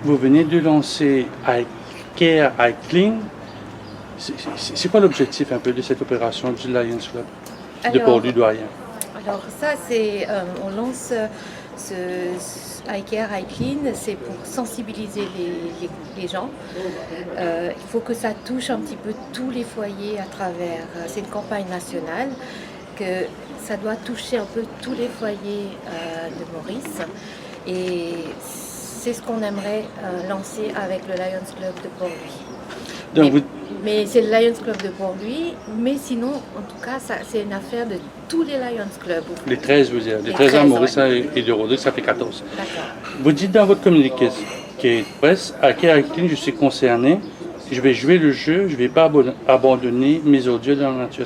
Vous venez de lancer iCare, iClean. C'est quoi l'objectif un peu de cette opération du Lions Club de Port-du-Doyen? Alors ça, on lance ce iCare, iClean, c'est pour sensibiliser les gens. Il faut que ça touche un petit peu tous les foyers à travers. C'est une campagne nationale que ça doit toucher un peu tous les foyers de Maurice. Et c'est ce qu'on aimerait lancer avec le Lions Club de Port-Louis. Mais c'est le Lions Club de Port-Louis, mais sinon, en tout cas, c'est une affaire de tous les Lions Club. Les 13, vous dites. Les 13 à Maurice et de Rodrigue, ça fait 14. D'accord. Vous dites dans votre communiqué qui est presse, à quel Clean je suis concerné, je vais jouer le jeu, je ne vais pas abandonner mes audios dans la nature.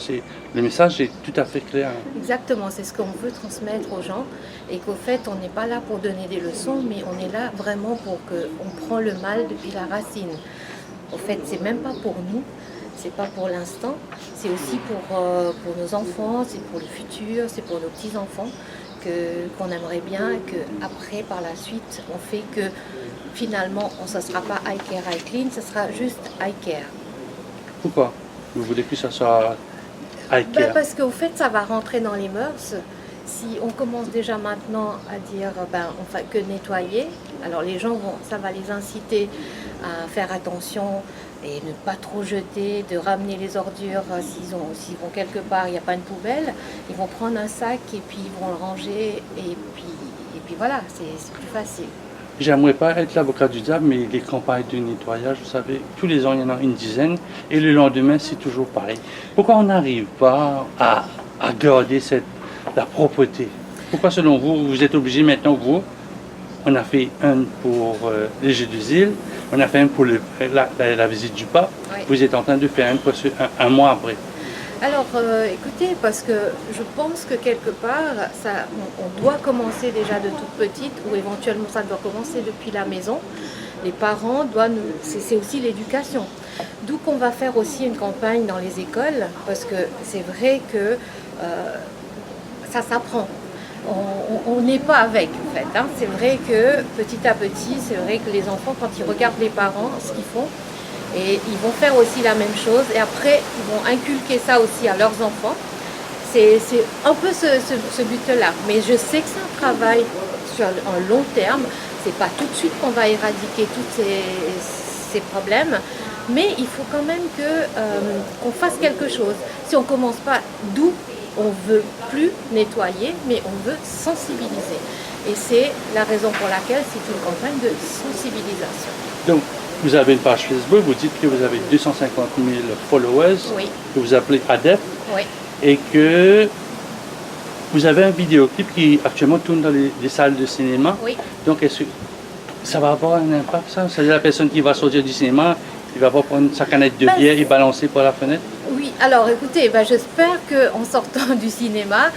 Le message est tout à fait clair. Exactement, c'est ce qu'on veut transmettre aux gens et qu'au fait, on n'est pas là pour donner des leçons, mais on est là vraiment pour qu'on prend le mal depuis la racine. Au fait, c'est même pas pour nous, c'est pas pour l'instant, c'est aussi pour nos enfants, c'est pour le futur, c'est pour nos petits-enfants qu'on aimerait bien qu'après, par la suite, on fait que finalement, ce ne sera pas iCare, iClean, ce sera juste iCare. Pourquoi vous voulez que ça soit iCare? Parce qu'au fait, ça va rentrer dans les mœurs. Si on commence déjà maintenant à dire on fait que nettoyer, alors les gens ça va les inciter à faire attention et ne pas trop jeter, de ramener les ordures s'ils vont quelque part, il n'y a pas une poubelle, ils vont prendre un sac et puis ils vont le ranger et puis voilà, c'est plus facile. J'aimerais pas être l'avocat du diable, mais les campagnes de nettoyage, vous savez, tous les ans il y en a une dizaine et le lendemain c'est toujours pareil. Pourquoi on n'arrive pas à garder la propreté? Pourquoi selon vous, vous êtes obligé maintenant, on a fait un pour les Jeux des îles, on a fait un pour la visite du pape, oui. Vous êtes en train de faire un mois après. Alors écoutez, parce que je pense que quelque part, on doit commencer déjà de toute petite, ou éventuellement ça doit commencer depuis la maison. Les parents c'est aussi l'éducation. D'où qu'on va faire aussi une campagne dans les écoles, parce que c'est vrai que ça s'apprend. On n'est pas avec, en fait. Hein. C'est vrai que petit à petit, c'est vrai que les enfants, quand ils regardent les parents, ce qu'ils font, et ils vont faire aussi la même chose. Et après, ils vont inculquer ça aussi à leurs enfants. C'est un peu ce but-là. Mais je sais que c'est un travail sur un long terme. C'est pas tout de suite qu'on va éradiquer tous ces problèmes. Mais il faut quand même qu'on fasse quelque chose. Si on ne commence pas d'où on ne veut plus nettoyer, mais on veut sensibiliser. Et c'est la raison pour laquelle c'est une campagne de sensibilisation. Donc, vous avez une page Facebook, vous dites que vous avez 250 000 followers, oui. Que vous appelez ADEP, oui. Et que vous avez un vidéoclip qui actuellement tourne dans les salles de cinéma. Oui. Donc, est-ce que ça va avoir un impact, ça? C'est-à-dire la personne qui va sortir du cinéma, il va pas prendre sa canette de bière et balancer par la fenêtre? Oui, alors écoutez, j'espère qu'en sortant du cinéma,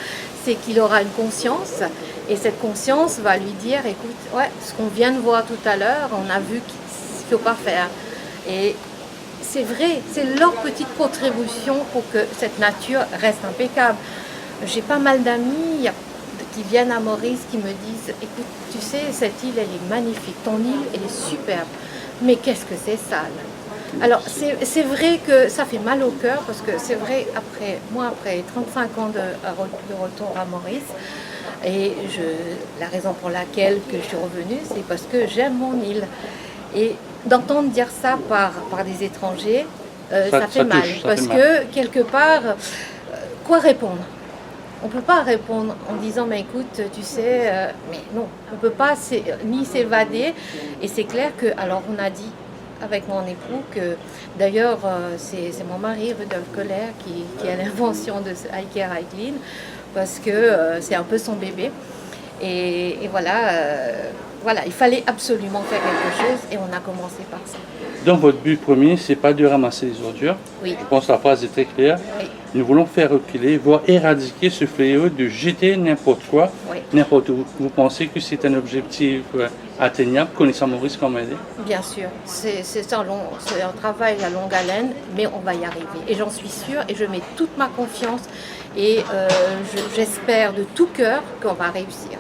c'est qu'il aura une conscience et cette conscience va lui dire, écoute, ouais, ce qu'on vient de voir tout à l'heure, on a vu qu'il ne faut pas faire. Et c'est vrai, c'est leur petite contribution pour que cette nature reste impeccable. J'ai pas mal d'amis qui viennent à Maurice qui me disent, écoute, tu sais, cette île, elle est magnifique, ton île, elle est superbe, mais qu'est-ce que c'est sale? Alors, c'est vrai que ça fait mal au cœur, parce que c'est vrai, après 35 ans de retour à Maurice, et la raison pour laquelle que je suis revenue, c'est parce que j'aime mon île. Et d'entendre dire ça par des étrangers, ça fait mal. Parce que, quelque part, quoi répondre? On ne peut pas répondre en disant, mais écoute, tu sais, mais non, on ne peut pas ni s'évader. Et c'est clair que, alors on a dit, avec mon époux, que d'ailleurs c'est mon mari Rudolf Koller qui a l'invention de ce iCare, iClean, parce que c'est un peu son bébé et voilà, il fallait absolument faire quelque chose et on a commencé par ça. Donc votre but premier, c'est pas de ramasser les ordures. Oui. Je pense que la phrase est très claire. Oui. Nous voulons faire reculer, voire éradiquer ce fléau de jeter n'importe quoi, oui. N'importe où. Vous pensez que c'est un objectif atteignable, connaissant Maurice comme elle est? Bien sûr, c'est un travail à longue haleine, mais on va y arriver. Et j'en suis sûre et je mets toute ma confiance et j'espère de tout cœur qu'on va réussir.